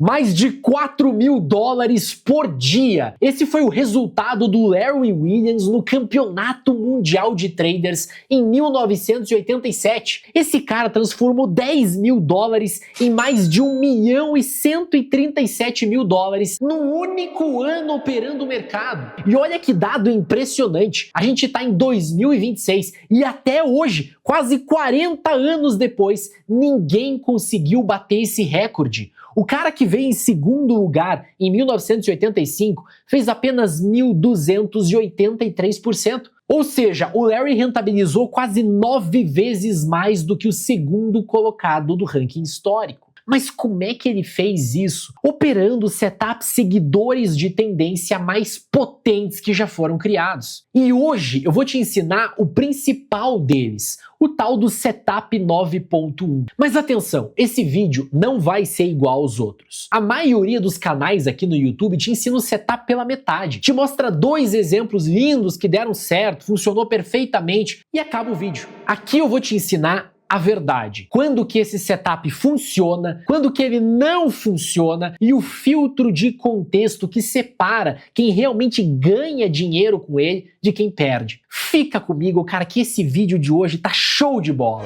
Mais de 4 mil dólares por dia. Esse foi o resultado do Larry Williams no Campeonato Mundial de Traders em 1987. Esse cara transformou 10 mil dólares em mais de 1.137.000 dólares num único ano operando o mercado. E olha que dado impressionante. A gente está em 2026 e até hoje, quase 40 anos depois, ninguém conseguiu bater esse recorde. O cara que veio em segundo lugar em 1985 fez apenas 1.283%. Ou seja, o Larry rentabilizou quase 9 vezes mais do que o segundo colocado do ranking histórico. Mas como é que ele fez isso? Operando setups seguidores de tendência mais potentes que já foram criados. E hoje eu vou te ensinar o principal deles, o tal do Setup 9.1. Mas atenção, esse vídeo não vai ser igual aos outros. A maioria dos canais aqui no YouTube te ensina o setup pela metade, te mostra 2 exemplos lindos que deram certo, funcionou perfeitamente e acaba o vídeo. Aqui eu vou te ensinar a verdade. Quando que esse setup funciona, quando que ele não funciona e o filtro de contexto que separa quem realmente ganha dinheiro com ele de quem perde. Fica comigo, cara, que esse vídeo de hoje tá show de bola.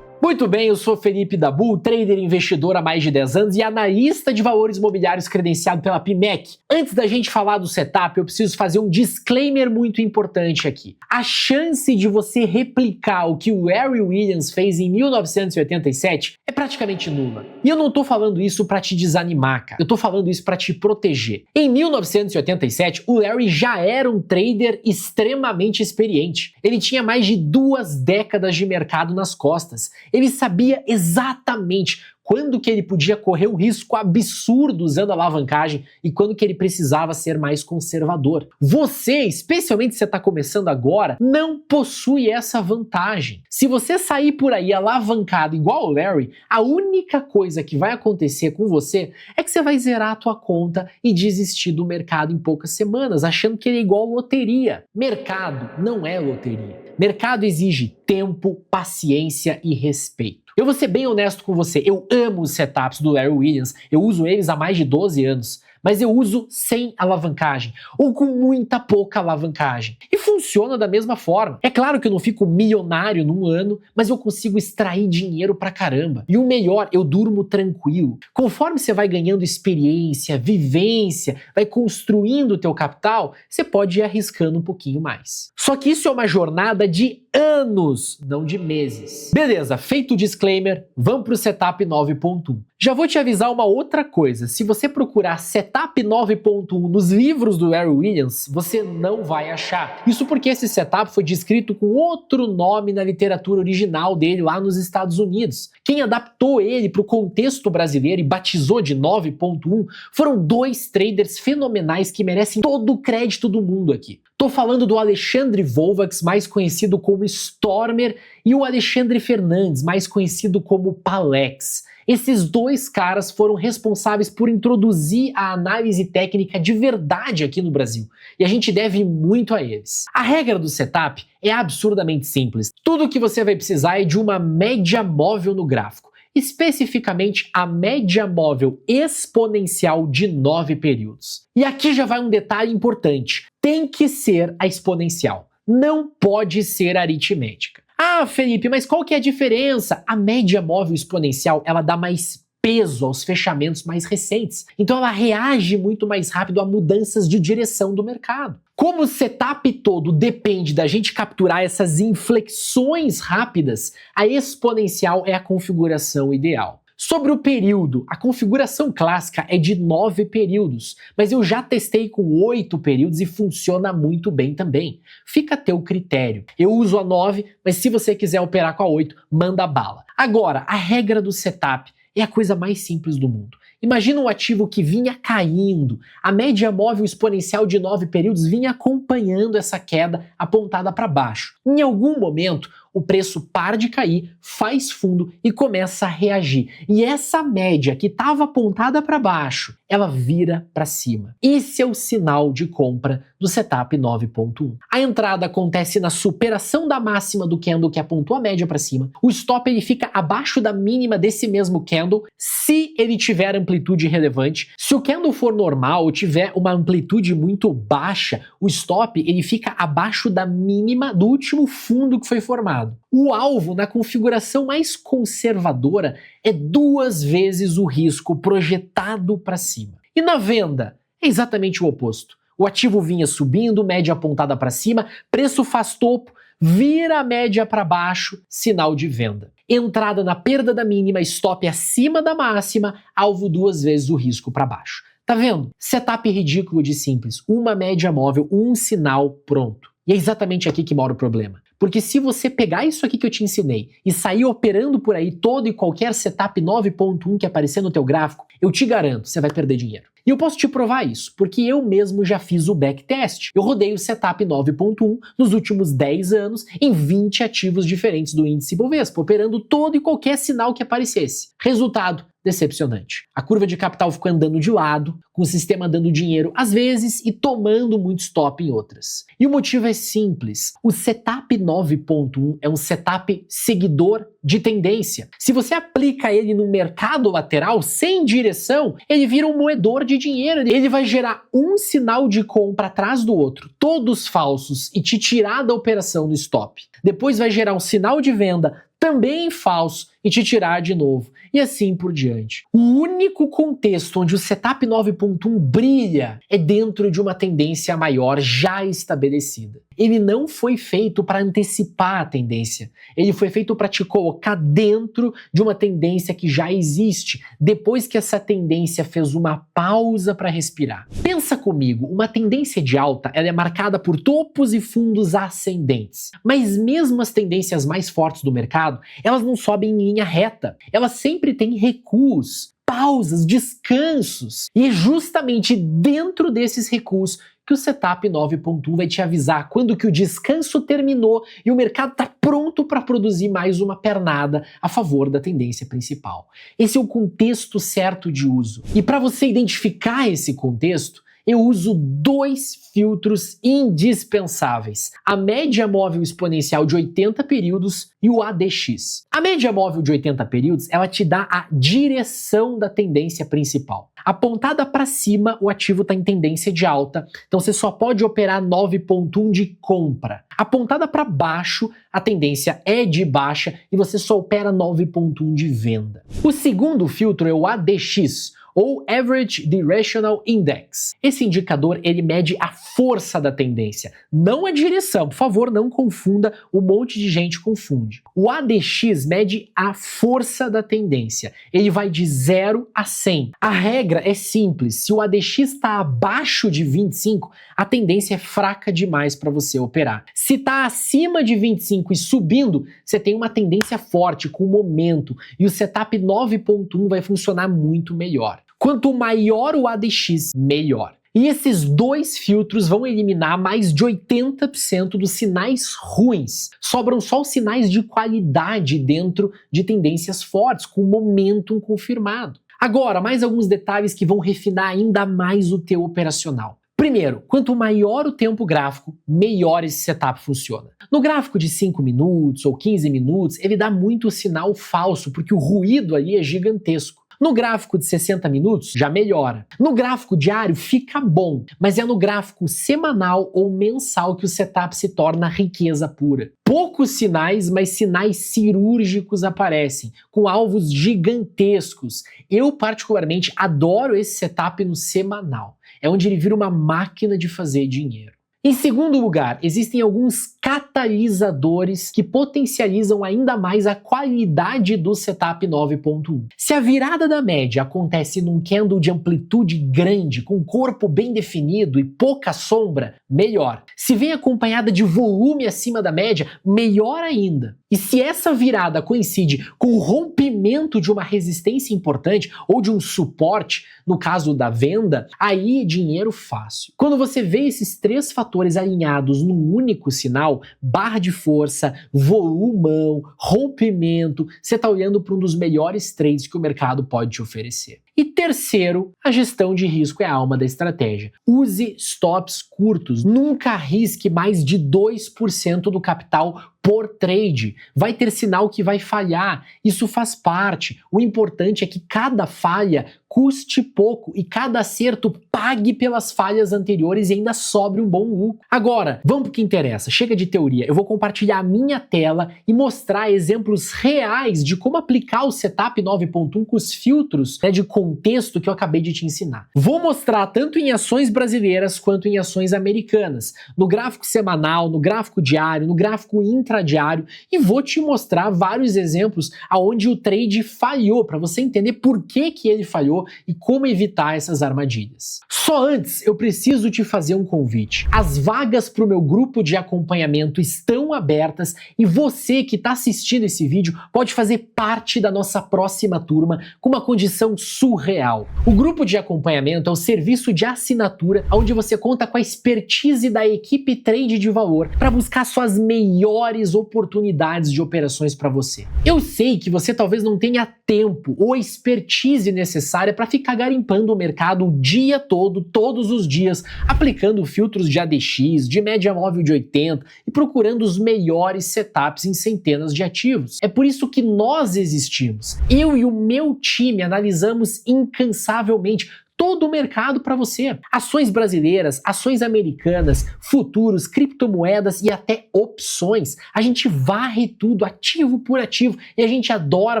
Muito bem, eu sou Felipe Dabu, trader e investidor há mais de 10 anos e analista de valores imobiliários credenciado pela PMEC. Antes da gente falar do setup, eu preciso fazer um disclaimer muito importante aqui. A chance de você replicar o que o Larry Williams fez em 1987 é praticamente nula. E eu não tô falando isso para te desanimar, cara. Eu tô falando isso para te proteger. Em 1987, o Larry já era um trader extremamente experiente. Ele tinha mais de 2 décadas de mercado nas costas. Ele sabia exatamente quando que ele podia correr um risco absurdo usando alavancagem e quando que ele precisava ser mais conservador. Você, especialmente se você está começando agora, não possui essa vantagem. Se você sair por aí alavancado igual o Larry, a única coisa que vai acontecer com você é que você vai zerar a tua conta e desistir do mercado em poucas semanas, achando que ele é igual loteria. Mercado não é loteria. Mercado exige tempo, paciência e respeito. Eu vou ser bem honesto com você, eu amo os setups do Larry Williams, eu uso eles há mais de 12 anos, mas eu uso sem alavancagem, ou com muita pouca alavancagem. E funciona da mesma forma. É claro que eu não fico milionário num ano, mas eu consigo extrair dinheiro pra caramba. E o melhor, eu durmo tranquilo. Conforme você vai ganhando experiência, vivência, vai construindo o teu capital, você pode ir arriscando um pouquinho mais. Só que isso é uma jornada de anos, não de meses. Beleza, feito o disclaimer, vamos pro Setup 9.1. Já vou te avisar uma outra coisa, se você procurar Setup 9.1 nos livros do Larry Williams, você não vai achar. Isso porque esse setup foi descrito com outro nome na literatura original dele lá nos Estados Unidos. Quem adaptou ele para o contexto brasileiro e batizou de 9.1 foram 2 traders fenomenais que merecem todo o crédito do mundo aqui. Tô falando do Alexandre Volvax, mais conhecido como Stormer, e o Alexandre Fernandes, mais conhecido como Palex. Esses 2 caras foram responsáveis por introduzir a análise técnica de verdade aqui no Brasil, e a gente deve muito a eles. A regra do setup é absurdamente simples. Tudo que você vai precisar é de uma média móvel no gráfico, especificamente a média móvel exponencial de 9 períodos. E aqui já vai um detalhe importante. Tem que ser a exponencial, não pode ser a aritmética. Ah, Felipe, mas qual que é a diferença? A média móvel exponencial, ela dá mais peso aos fechamentos mais recentes. Então ela reage muito mais rápido a mudanças de direção do mercado. Como o setup todo depende da gente capturar essas inflexões rápidas, a exponencial é a configuração ideal. Sobre o período, a configuração clássica é de 9 períodos, mas eu já testei com 8 períodos e funciona muito bem também. Fica a teu critério. Eu uso a 9, mas se você quiser operar com a 8, manda bala. Agora, a regra do setup é a coisa mais simples do mundo. Imagina um ativo que vinha caindo, a média móvel exponencial de 9 períodos vinha acompanhando essa queda apontada para baixo. Em algum momento, o preço para de cair, faz fundo e começa a reagir. E essa média que estava apontada para baixo, ela vira para cima. Esse é o sinal de compra do setup 9.1. A entrada acontece na superação da máxima do candle que apontou a média para cima. O stop ele fica abaixo da mínima desse mesmo candle se ele tiver amplitude relevante. Se o candle for normal ou tiver uma amplitude muito baixa, o stop ele fica abaixo da mínima do último fundo que foi formado. O alvo na configuração mais conservadora é 2 vezes o risco projetado para cima. E na venda é exatamente o oposto. O ativo vinha subindo, média apontada para cima, preço faz topo, vira a média para baixo, sinal de venda. Entrada na perda da mínima, stop acima da máxima, alvo 2 vezes o risco para baixo. Tá vendo? Setup ridículo de simples. Uma média móvel, um sinal, pronto. E é exatamente aqui que mora o problema. Porque se você pegar isso aqui que eu te ensinei e sair operando por aí todo e qualquer setup 9.1 que aparecer no teu gráfico, eu te garanto, você vai perder dinheiro. E eu posso te provar isso, porque eu mesmo já fiz o backtest. Eu rodei o setup 9.1 nos últimos 10 anos em 20 ativos diferentes do índice Bovespa, operando todo e qualquer sinal que aparecesse. Resultado, decepcionante. A curva de capital ficou andando de lado, com o sistema dando dinheiro às vezes e tomando muito stop em outras. E o motivo é simples. O setup 9.1 é um setup seguidor de tendência. Se você aplica ele no mercado lateral sem direção, ele vira um moedor de dinheiro. Ele vai gerar um sinal de compra atrás do outro, todos falsos, e te tirar da operação no stop. Depois vai gerar um sinal de venda também falso e te tirar de novo. E assim por diante. O único contexto onde o setup 9.1 brilha é dentro de uma tendência maior já estabelecida. Ele não foi feito para antecipar a tendência. Ele foi feito para te colocar dentro de uma tendência que já existe, depois que essa tendência fez uma pausa para respirar. Pensa comigo, uma tendência de alta ela é marcada por topos e fundos ascendentes. Mas mesmo as tendências mais fortes do mercado, elas não sobem em linha reta. Elas sempre têm recuos, pausas, descansos. E é justamente dentro desses recuos que o setup 9.1 vai te avisar quando que o descanso terminou e o mercado está pronto para produzir mais uma pernada a favor da tendência principal. Esse é o contexto certo de uso. E para você identificar esse contexto, eu uso 2 filtros indispensáveis: a média móvel exponencial de 80 períodos e o ADX. A média móvel de 80 períodos, ela te dá a direção da tendência principal. Apontada para cima, o ativo está em tendência de alta, então você só pode operar 9.1 de compra. Apontada para baixo, a tendência é de baixa e você só opera 9.1 de venda. O segundo filtro é o ADX, ou Average Directional Index. Esse indicador ele mede a força da tendência, não a direção. Por favor, não confunda, um monte de gente confunde. O ADX mede a força da tendência. Ele vai de 0 a 100. A regra é simples: se o ADX está abaixo de 25, a tendência é fraca demais para você operar. Se está acima de 25 e subindo, você tem uma tendência forte, com momento, e o setup 9.1 vai funcionar muito melhor. Quanto maior o ADX, melhor. E esses 2 filtros vão eliminar mais de 80% dos sinais ruins. Sobram só os sinais de qualidade dentro de tendências fortes, com momentum confirmado. Agora, mais alguns detalhes que vão refinar ainda mais o teu operacional. Primeiro, quanto maior o tempo gráfico, melhor esse setup funciona. No gráfico de 5 minutos ou 15 minutos, ele dá muito sinal falso, porque o ruído ali é gigantesco. No gráfico de 60 minutos, já melhora. No gráfico diário, fica bom, mas é no gráfico semanal ou mensal que o setup se torna riqueza pura. Poucos sinais, mas sinais cirúrgicos aparecem, com alvos gigantescos. Eu, particularmente, adoro esse setup no semanal. É onde ele vira uma máquina de fazer dinheiro. Em segundo lugar, existem alguns catalisadores que potencializam ainda mais a qualidade do setup 9.1. Se a virada da média acontece num candle de amplitude grande, com corpo bem definido e pouca sombra, melhor. Se vem acompanhada de volume acima da média, melhor ainda. E se essa virada coincide com o rompimento de uma resistência importante ou de um suporte, no caso da venda, aí dinheiro fácil. Quando você vê esses três fatores alinhados num único sinal, barra de força, volumão, rompimento, você está olhando para um dos melhores trades que o mercado pode te oferecer. E terceiro, a gestão de risco é a alma da estratégia. Use stops curtos, nunca arrisque mais de 2% do capital por trade. Vai ter sinal que vai falhar, isso faz parte. O importante é que cada falha custe pouco e cada acerto pague pelas falhas anteriores e ainda sobre um bom lucro. Agora, vamos para o que interessa, chega de teoria. Eu vou compartilhar a minha tela e mostrar exemplos reais de como aplicar o Setup 9.1 com os filtros de contexto que eu acabei de te ensinar. Vou mostrar tanto em ações brasileiras quanto em ações americanas, no gráfico semanal, no gráfico diário, no gráfico intradiário, e vou te mostrar vários exemplos aonde o trade falhou, para você entender por que ele falhou e como evitar essas armadilhas. Só antes, eu preciso te fazer um convite. As vagas para o meu grupo de acompanhamento estão abertas e você que está assistindo esse vídeo pode fazer parte da nossa próxima turma com uma condição surreal. O grupo de acompanhamento é o serviço de assinatura onde você conta com a expertise da equipe Trade de Valor para buscar suas melhores oportunidades de operações para você. Eu sei que você talvez não tenha tempo ou expertise necessária para ficar garimpando o mercado o dia todo, todos os dias, aplicando filtros de ADX, de média móvel de 80 e procurando os melhores setups em centenas de ativos. É por isso que nós existimos. Eu e o meu time analisamos incansavelmente todo o mercado para você. Ações brasileiras, ações americanas, futuros, criptomoedas e até opções. A gente varre tudo ativo por ativo e a gente adora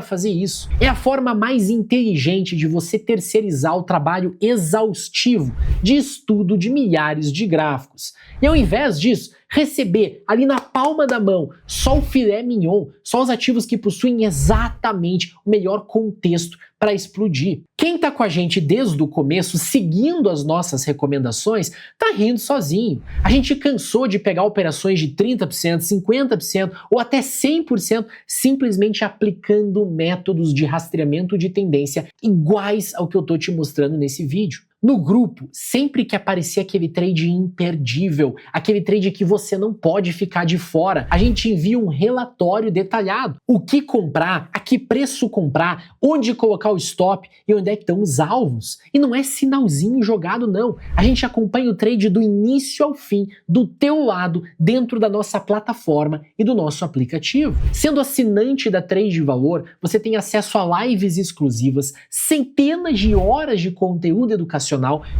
fazer isso. É a forma mais inteligente de você terceirizar o trabalho exaustivo de estudo de milhares de gráficos. E ao invés disso, receber ali na palma da mão só o filé mignon, só os ativos que possuem exatamente o melhor contexto para explodir. Quem está com a gente desde o começo, seguindo as nossas recomendações, tá rindo sozinho. A gente cansou de pegar operações de 30%, 50% ou até 100% simplesmente aplicando métodos de rastreamento de tendência iguais ao que eu tô te mostrando nesse vídeo. No grupo, sempre que aparecer aquele trade imperdível, aquele trade que você não pode ficar de fora, a gente envia um relatório detalhado. O que comprar, a que preço comprar, onde colocar o stop e onde é que estão os alvos. E não é sinalzinho jogado, não. A gente acompanha o trade do início ao fim, do teu lado, dentro da nossa plataforma e do nosso aplicativo. Sendo assinante da Trade de Valor, você tem acesso a lives exclusivas, centenas de horas de conteúdo educacional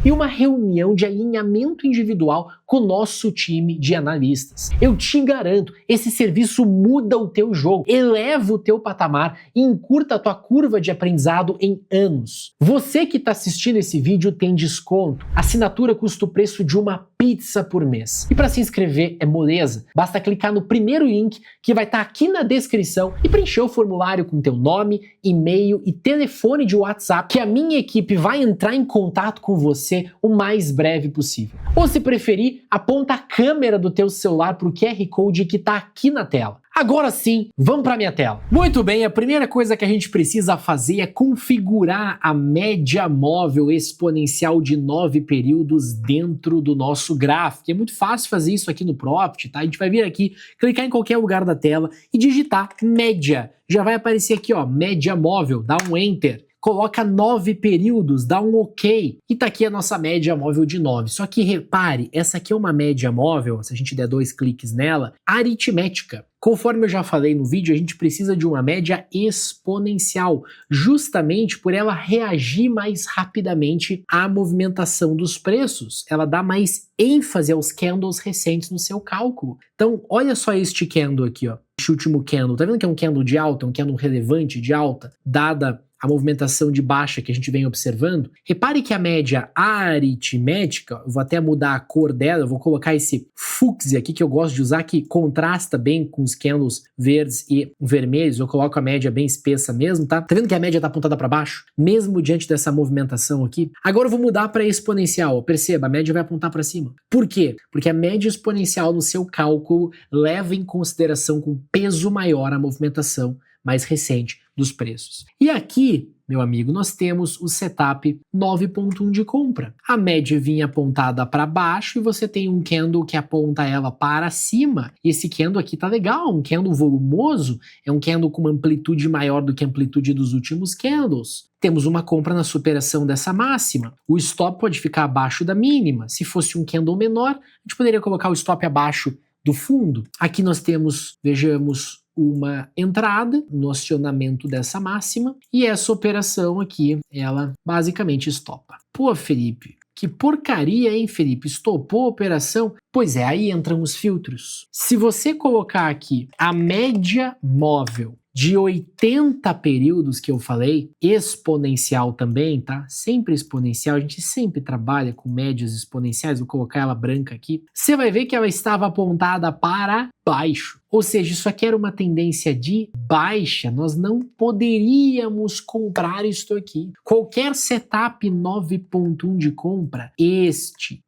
e uma reunião de alinhamento individual com o nosso time de analistas. Eu te garanto, esse serviço muda o teu jogo, eleva o teu patamar e encurta a tua curva de aprendizado em anos. Você que está assistindo esse vídeo tem desconto. A assinatura custa o preço de uma pizza por mês. E para se inscrever é moleza. Basta clicar no primeiro link que vai estar aqui na descrição e preencher o formulário com teu nome, e-mail e telefone de WhatsApp que a minha equipe vai entrar em contato com você o mais breve possível. Ou se preferir, aponta a câmera do teu celular para o QR Code que está aqui na tela. Agora sim, vamos para minha tela. Muito bem, a primeira coisa que a gente precisa fazer é configurar a média móvel exponencial de 9 períodos dentro do nosso gráfico. É muito fácil fazer isso aqui no Profit, tá? A gente vai vir aqui, clicar em qualquer lugar da tela e digitar média. Já vai aparecer aqui, ó, média móvel, dá um Enter. Coloca 9 períodos, dá um OK. E tá aqui a nossa média móvel de 9. Só que repare, essa aqui é uma média móvel, se a gente der 2 cliques nela, aritmética. Conforme eu já falei no vídeo, a gente precisa de uma média exponencial, justamente por ela reagir mais rapidamente à movimentação dos preços. Ela dá mais ênfase aos candles recentes no seu cálculo. Então, olha só este candle aqui, ó. Este último candle. Tá vendo que é um candle de alta, um candle relevante de alta, dada a movimentação de baixa que a gente vem observando, repare que a média aritmética, eu vou até mudar a cor dela, eu vou colocar esse fúcsia aqui que eu gosto de usar, que contrasta bem com os candles verdes e vermelhos, eu coloco a média bem espessa mesmo, tá? Tá vendo que a média tá apontada para baixo? Mesmo diante dessa movimentação aqui. Agora eu vou mudar para exponencial, perceba, a média vai apontar para cima. Por quê? Porque a média exponencial no seu cálculo leva em consideração com peso maior a movimentação mais recente dos preços. E aqui, meu amigo, nós temos o setup 9.1 de compra. A média vinha apontada para baixo e você tem um candle que aponta ela para cima. E esse candle aqui tá legal, um candle volumoso, é um candle com uma amplitude maior do que a amplitude dos últimos candles. Temos uma compra na superação dessa máxima. O stop pode ficar abaixo da mínima. Se fosse um candle menor, a gente poderia colocar o stop abaixo do fundo. Aqui nós temos, vejamos, uma entrada no acionamento dessa máxima e essa operação aqui, ela basicamente estopa. Pô, Felipe, que porcaria, hein, Felipe? Estopou a operação? Pois é, aí entram os filtros. Se você colocar aqui a média móvel de 80 períodos que eu falei, exponencial também, tá? Sempre exponencial, a gente sempre trabalha com médias exponenciais, vou colocar ela branca aqui. Você vai ver que ela estava apontada para baixo. Ou seja, isso aqui era uma tendência de baixa, nós não poderíamos comprar isto aqui. Qualquer setup 9.1 de compra, este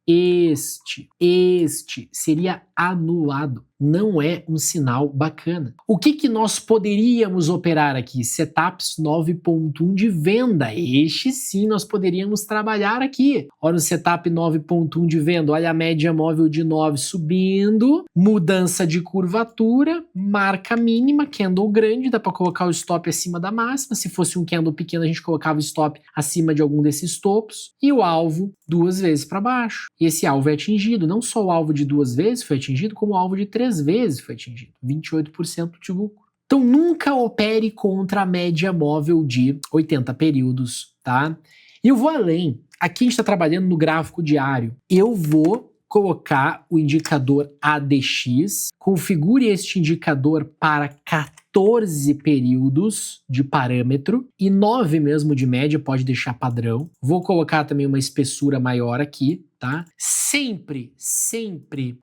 seria anulado. Não é um sinal bacana. O que nós poderíamos operar aqui? Setups 9.1 de venda. Este sim nós poderíamos trabalhar aqui. Olha o setup 9.1 de venda, olha a média móvel de 9 subindo, mudança de curvatura, marca mínima, candle grande, dá para colocar o stop acima da máxima. Se fosse um candle pequeno, a gente colocava o stop acima de algum desses topos e o alvo 2 vezes para baixo. E esse alvo é atingido, não só o alvo de 2 vezes foi atingido, como o alvo de 3 vezes foi atingido, 28% de lucro. Então nunca opere contra a média móvel de 80 períodos, tá? E eu vou além. Aqui a gente está trabalhando no gráfico diário. Eu vou colocar o indicador ADX, configure este indicador para 14 períodos de parâmetro e 9 mesmo de média, pode deixar padrão. Vou colocar também uma espessura maior aqui, tá? Sempre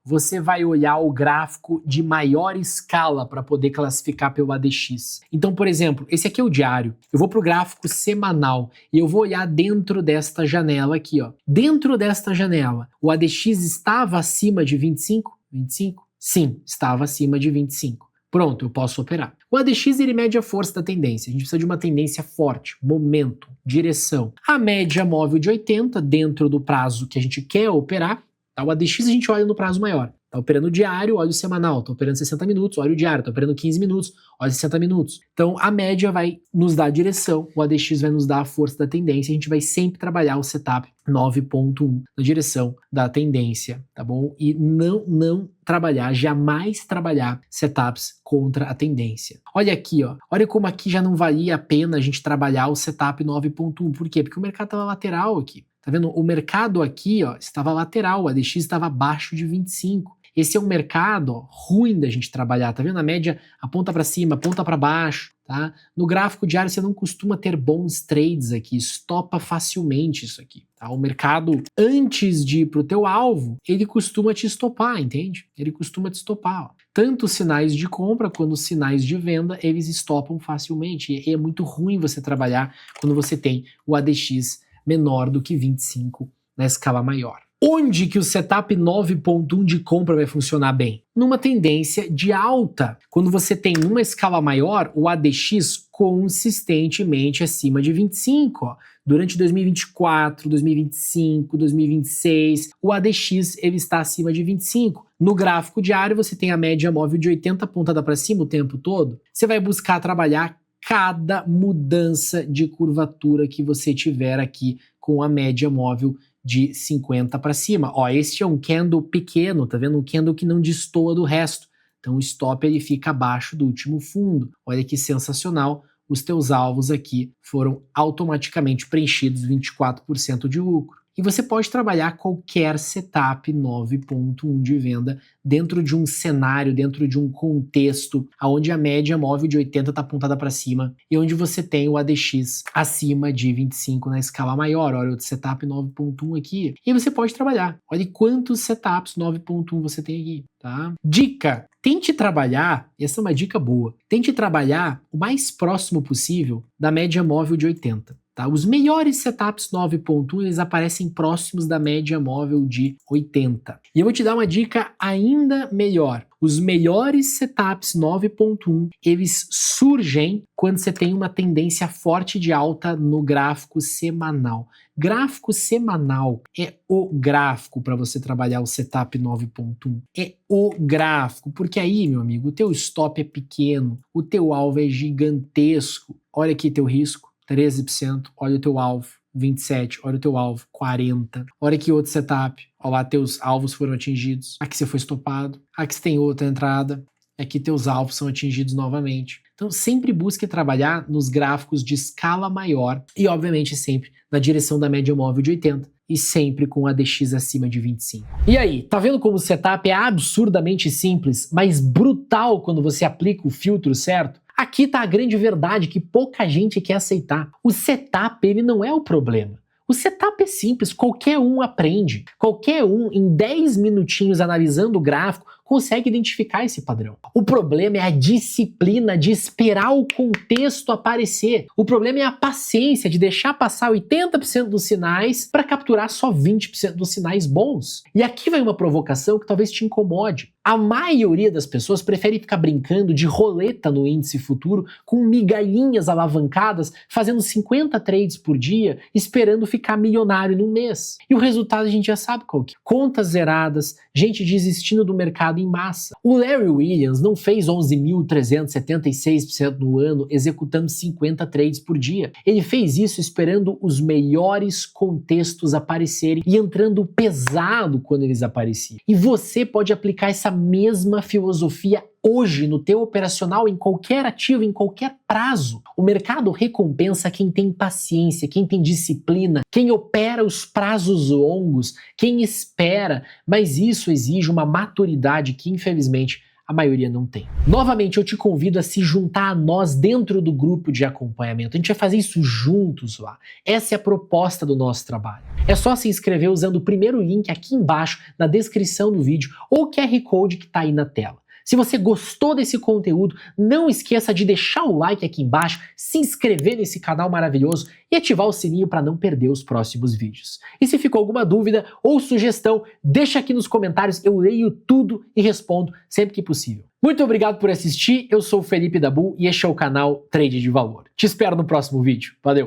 você vai olhar o gráfico de maior escala para poder classificar pelo ADX. Então, por exemplo, esse aqui é o diário. Eu vou para o gráfico semanal e eu vou olhar dentro desta janela aqui, ó. Dentro desta janela, o ADX estava acima de 25? 25? Sim, estava acima de 25. Pronto, eu posso operar. O ADX ele mede a força da tendência. A gente precisa de uma tendência forte, momento, direção. A média móvel de 80 dentro do prazo que a gente quer operar. Tá? O ADX a gente olha no prazo maior. Tá operando diário, olha o semanal. Tá operando 60 minutos, olha o diário. Tá operando 15 minutos, olha 60 minutos. Então a média vai nos dar a direção, o ADX vai nos dar a força da tendência. A gente vai sempre trabalhar o setup 9.1 na direção da tendência, tá bom? E não trabalhar, jamais trabalhar setups contra a tendência. Olha aqui, ó. Olha como aqui já não valia a pena a gente trabalhar o setup 9.1. Por quê? Porque o mercado estava lateral aqui. Tá vendo? O mercado aqui, ó, estava lateral, o ADX estava abaixo de 25. Esse é um mercado, ó, ruim da gente trabalhar, tá vendo? A média aponta para cima, aponta para baixo, tá? No gráfico diário você não costuma ter bons trades aqui, estopa facilmente isso aqui, tá? O mercado, antes de ir pro teu alvo, ele costuma te estopar, entende? Ele costuma te estopar, ó. Tanto os sinais de compra quanto os sinais de venda, eles estopam facilmente. E é muito ruim você trabalhar quando você tem o ADX menor do que 25 na escala maior. Onde que o setup 9.1 de compra vai funcionar bem? Numa tendência de alta. Quando você tem uma escala maior, o ADX consistentemente acima de 25. Ó. Durante 2024, 2025, 2026, o ADX ele está acima de 25. No gráfico diário, você tem a média móvel de 80 apontada para cima o tempo todo. Você vai buscar trabalhar cada mudança de curvatura que você tiver aqui com a média móvel de 50 para cima. Ó, este é um candle pequeno, tá vendo? Um candle que não destoa do resto. Então o stop ele fica abaixo do último fundo. Olha que sensacional. Os teus alvos aqui foram automaticamente preenchidos, 24% de lucro. E você pode trabalhar qualquer setup 9.1 de venda dentro de um cenário, dentro de um contexto onde a média móvel de 80 está apontada para cima e onde você tem o ADX acima de 25 na escala maior. Olha o setup 9.1 aqui. E você pode trabalhar. Olha quantos setups 9.1 você tem aqui, tá? Dica! Tente trabalhar, essa é uma dica boa, tente trabalhar o mais próximo possível da média móvel de 80. Tá? Os melhores setups 9.1 eles aparecem próximos da média móvel de 80. E eu vou te dar uma dica ainda melhor. Os melhores setups 9.1 eles surgem quando você tem uma tendência forte de alta no gráfico semanal. Gráfico semanal é o gráfico para você trabalhar o setup 9.1. É o gráfico, porque aí, meu amigo, o teu stop é pequeno, o teu alvo é gigantesco. Olha aqui teu risco. 13%, olha o teu alvo, 27%, olha o teu alvo, 40%. Olha aqui outro setup, olha lá teus alvos foram atingidos, aqui você foi estopado, aqui você tem outra entrada, aqui teus alvos são atingidos novamente. Então sempre busque trabalhar nos gráficos de escala maior e obviamente sempre na direção da média móvel de 80 e sempre com ADX acima de 25. E aí, tá vendo como o setup é absurdamente simples, mas brutal quando você aplica o filtro certo? Aqui tá a grande verdade que pouca gente quer aceitar. O setup, ele não é o problema. O setup é simples, qualquer um aprende. Qualquer um, em 10 minutinhos analisando o gráfico, consegue identificar esse padrão. O problema é a disciplina de esperar o contexto aparecer. O problema é a paciência de deixar passar 80% dos sinais para capturar só 20% dos sinais bons. E aqui vai uma provocação que talvez te incomode. A maioria das pessoas prefere ficar brincando de roleta no índice futuro com migalhinhas alavancadas, fazendo 50 trades por dia, esperando ficar milionário num mês. E o resultado a gente já sabe qual que é. Contas zeradas, gente desistindo do mercado em massa. O Larry Williams não fez 11.376% no ano executando 50 trades por dia. Ele fez isso esperando os melhores contextos aparecerem e entrando pesado quando eles apareciam. E você pode aplicar essa mesma filosofia hoje no teu operacional, em qualquer ativo, em qualquer prazo. O mercado recompensa quem tem paciência, quem tem disciplina, quem opera os prazos longos, quem espera, mas isso exige uma maturidade que, infelizmente, a maioria não tem. Novamente, eu te convido a se juntar a nós dentro do grupo de acompanhamento. A gente vai fazer isso juntos lá. Essa é a proposta do nosso trabalho. É só se inscrever usando o primeiro link aqui embaixo na descrição do vídeo ou o QR Code que está aí na tela. Se você gostou desse conteúdo, não esqueça de deixar o like aqui embaixo, se inscrever nesse canal maravilhoso e ativar o sininho para não perder os próximos vídeos. E se ficou alguma dúvida ou sugestão, deixa aqui nos comentários, eu leio tudo e respondo sempre que possível. Muito obrigado por assistir, eu sou o Felipe Dabu e este é o canal Trade de Valor. Te espero no próximo vídeo. Valeu!